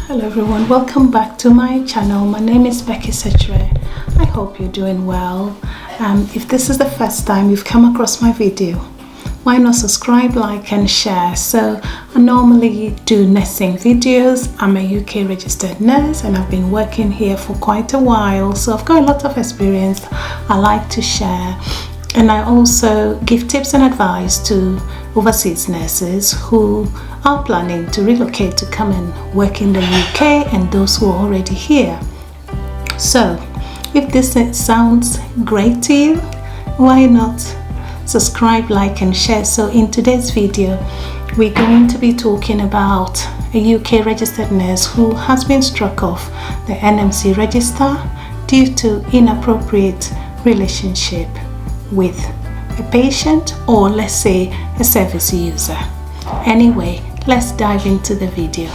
Hello everyone, welcome back to my channel. My name is Becky Setre. I hope you're doing well. If this is the first time you've come across my video, why not subscribe, like and share? So I normally do nursing videos. I'm a UK registered nurse and I've been working here for quite a while, so I've got a lot of experience I like to share. And I also give tips and advice to overseas nurses who are planning to relocate to come and work in the UK and those who are already here. So if this sounds great to you, why not subscribe, like and share? So in today's video we're going to be talking about a UK registered nurse who has been struck off the NMC register due to inappropriate relationship with a patient, or let's say a service user. Anyway, let's dive into the video.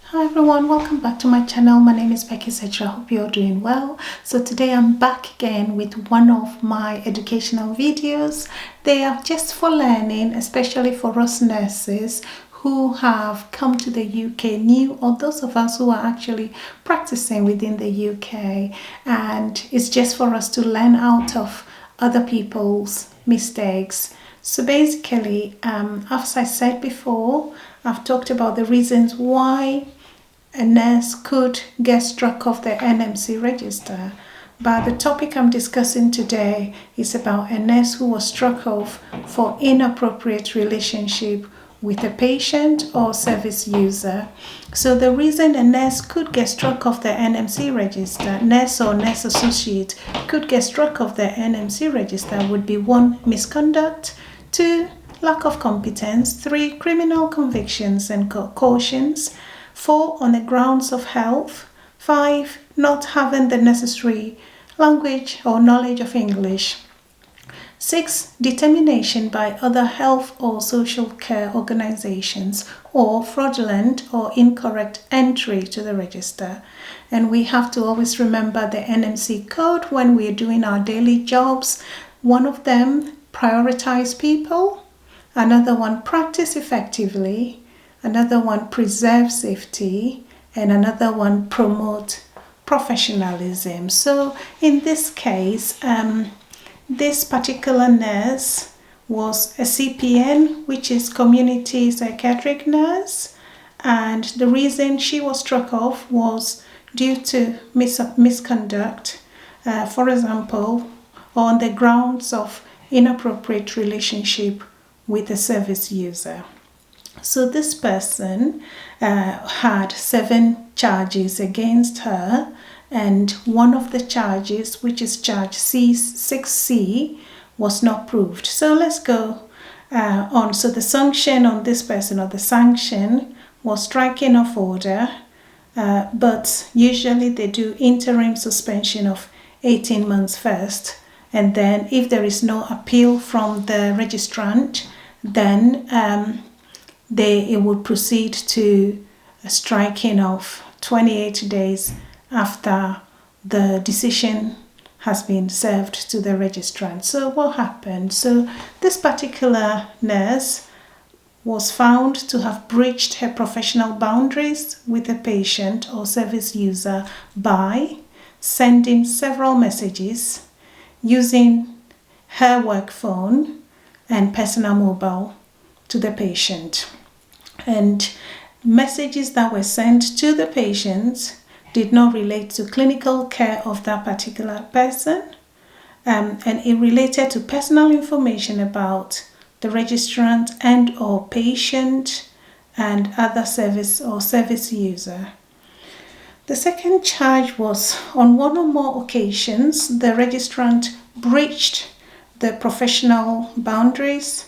Hi everyone, welcome back to my channel. My name is Becky Setre. I hope you're doing well. So today I'm back again with one of my educational videos. They are just for learning, especially for us nurses who have come to the UK new, or those of us who are actually practicing within the UK, and it's just for us to learn out of other people's mistakes. So basically, as I said before, I've talked about the reasons why a nurse could get struck off the NMC register. But the topic I'm discussing today is about a nurse who was struck off for inappropriate relationship with a patient or service user. So the reason a nurse could get struck off the NMC register, nurse or nurse associate could get struck off the NMC register would be 1, misconduct, 2, lack of competence, 3, criminal convictions and cautions, 4, on the grounds of health, 5, not having the necessary language or knowledge of English, 6, determination by other health or social care organizations, or fraudulent or incorrect entry to the register. And we have to always remember the NMC code when we are doing our daily jobs. One of them, prioritize people. Another one, practice effectively. Another one, preserve safety. And another one, promote professionalism. So in this case, this particular nurse was a CPN, which is community psychiatric nurse, and the reason she was struck off was due to misconduct, for example, on the grounds of inappropriate relationship with a service user. So this person had 7 charges against her, and one of the charges, which is charge C6C, was not proved. So let's go on. So the sanction on this person, or the sanction, was striking off order, but usually they do interim suspension of 18 months first, and then if there is no appeal from the registrant, then it will proceed to a striking of 28 days after the decision has been served to the registrant. So what happened? So this particular nurse was found to have breached her professional boundaries with the patient or service user by sending several messages using her work phone and personal mobile to the patient. And messages that were sent to the patient did not relate to clinical care of that particular person, and it related to personal information about the registrant and or patient and other service or service user. The second charge was, on one or more occasions, the registrant breached the professional boundaries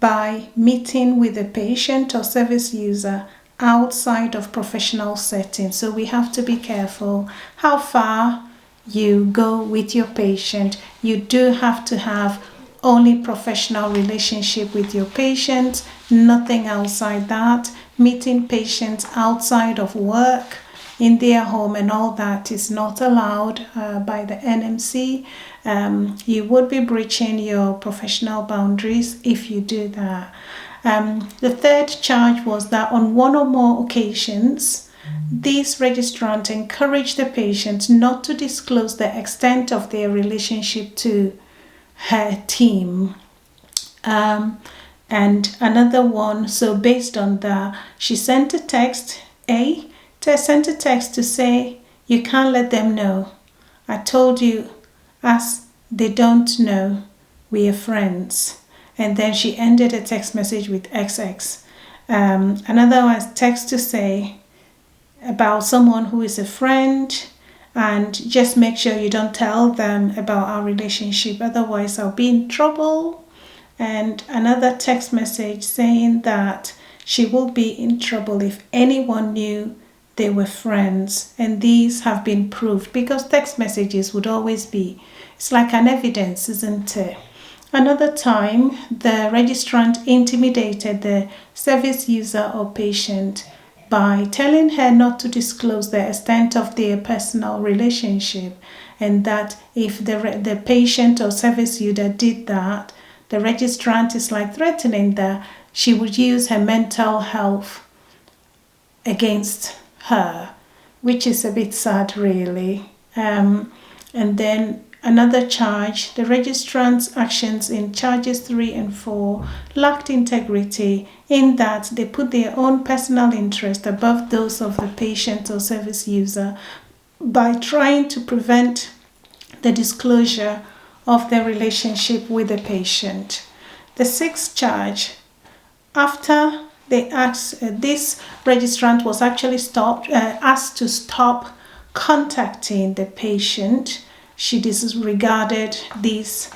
by meeting with the patient or service user outside of professional settings. So we have to be careful how far you go with your patient. You do have to have only professional relationship with your patient, nothing outside that. Meeting patients outside of work, in their home and all that is not allowed by the NMC. You would be breaching your professional boundaries if you do that. The third charge was that on one or more occasions, this registrant encouraged the patient not to disclose the extent of their relationship to her team. And another one, so based on that, she sent a text, sent a text to say, you can't let them know. I told you, as they don't know, we are friends. And then she ended a text message with XX. Another one, text to say about someone who is a friend, and just make sure you don't tell them about our relationship, otherwise I'll be in trouble. And another text message saying that she will be in trouble if anyone knew they were friends. And these have been proved, because text messages would always be, it's like an evidence, isn't it? Another time, the registrant intimidated the service user or patient by telling her not to disclose the extent of their personal relationship, and that if the patient or service user did that, the registrant is like threatening that she would use her mental health against her, which is a bit sad, really. And then another charge, the registrant's actions in charges 3 and 4 lacked integrity, in that they put their own personal interest above those of the patient or service user by trying to prevent the disclosure of their relationship with the patient. The sixth charge, after they asked, this registrant was actually asked to stop contacting the patient. She disregarded this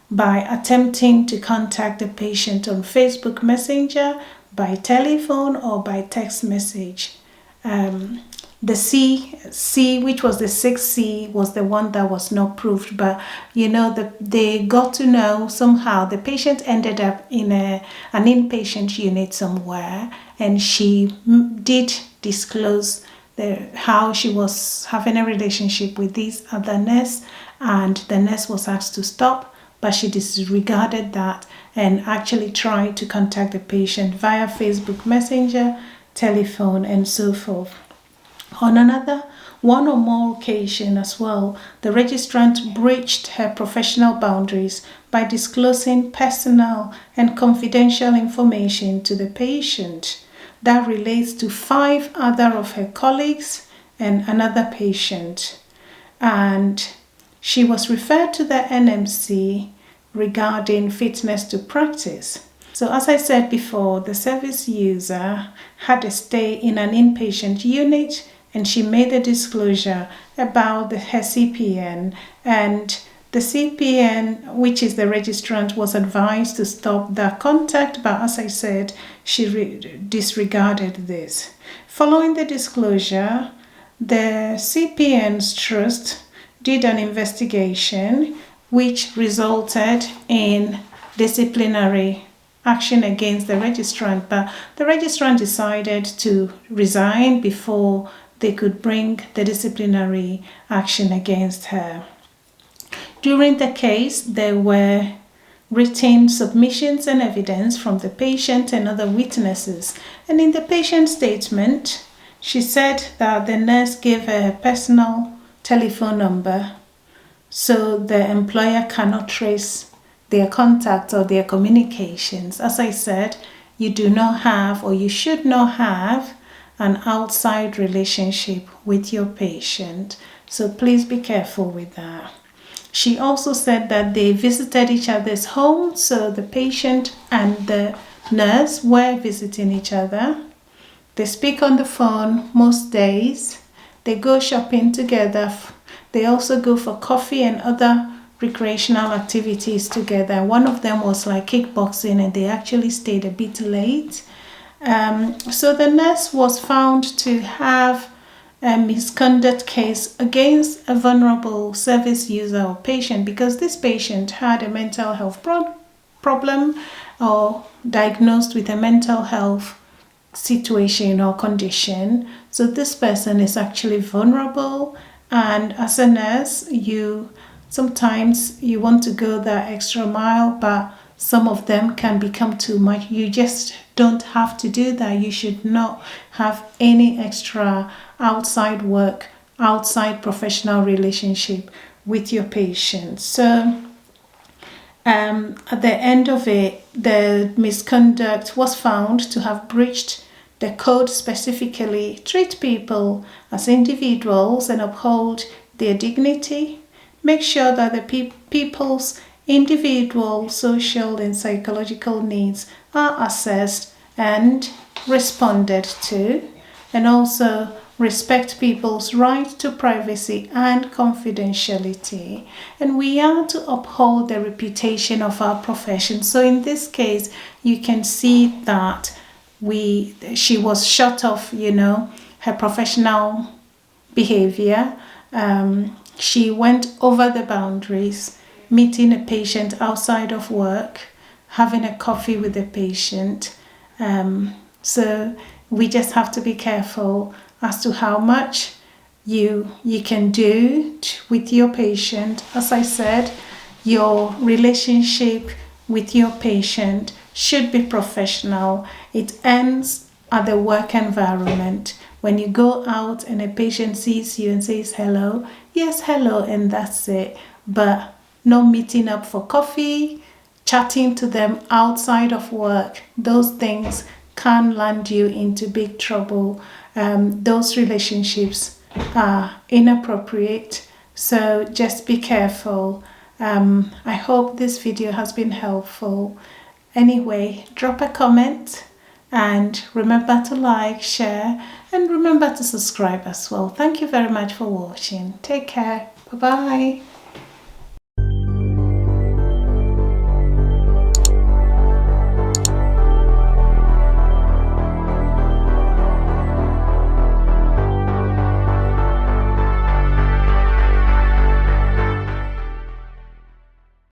by attempting to contact the patient on Facebook Messenger, by telephone, or by text message. The C, which was the 6C, was the one that was not proved, but they got to know somehow. The patient ended up in an inpatient unit somewhere, and she did disclose how she was having a relationship with this other nurse, and the nurse was asked to stop, but she disregarded that and actually tried to contact the patient via Facebook Messenger, telephone, and so forth. On another one or more occasion as well, the registrant breached her professional boundaries by disclosing personal and confidential information to the patient that relates to 5 other of her colleagues and another patient. And she was referred to the NMC regarding fitness to practice. So as I said before, the service user had a stay in an inpatient unit, and she made a disclosure about her CPN, and the CPN, which is the registrant, was advised to stop that contact, but as I said, she disregarded this. Following the disclosure, the CPN's trust did an investigation which resulted in disciplinary action against the registrant, but the registrant decided to resign before they could bring the disciplinary action against her. During the case, there were written submissions and evidence from the patient and other witnesses. And in the patient statement, she said that the nurse gave her a personal telephone number, so the employer cannot trace their contact or their communications. As I said, you do not have, or you should not have, an outside relationship with your patient. So please be careful with that. She also said that they visited each other's home, so the patient and the nurse were visiting each other. They speak on the phone most days. They go shopping together. They also go for coffee and other recreational activities together. One of them was like kickboxing, and they actually stayed a bit late. So the nurse was found to have a misconduct case against a vulnerable service user or patient, because this patient had a mental health problem or diagnosed with a mental health situation or condition. So this person is actually vulnerable, and as a nurse, sometimes you want to go that extra mile, but some of them can become too much. You just don't have to do that. You should not have any extra outside work, outside professional relationship with your patient. So at the end of it, the misconduct was found to have breached the code, specifically treat people as individuals and uphold their dignity. Make sure that the people's individual social and psychological needs are assessed and responded to, and also respect people's right to privacy and confidentiality. And we are to uphold the reputation of our profession. So in this case, you can see that she was shut off, her professional behavior. She went over the boundaries, meeting a patient outside of work, having a coffee with the patient. So we just have to be careful as to how much you can do with your patient. As I said, your relationship with your patient should be professional. It ends at the work environment. When you go out and a patient sees you and says hello, yes, hello, and that's it. But no meeting up for coffee, chatting to them outside of work. Those things can land you into big trouble. Those relationships are inappropriate. So just be careful. I hope this video has been helpful. Anyway, drop a comment and remember to like, share, and remember to subscribe as well. Thank you very much for watching. Take care. Bye-bye.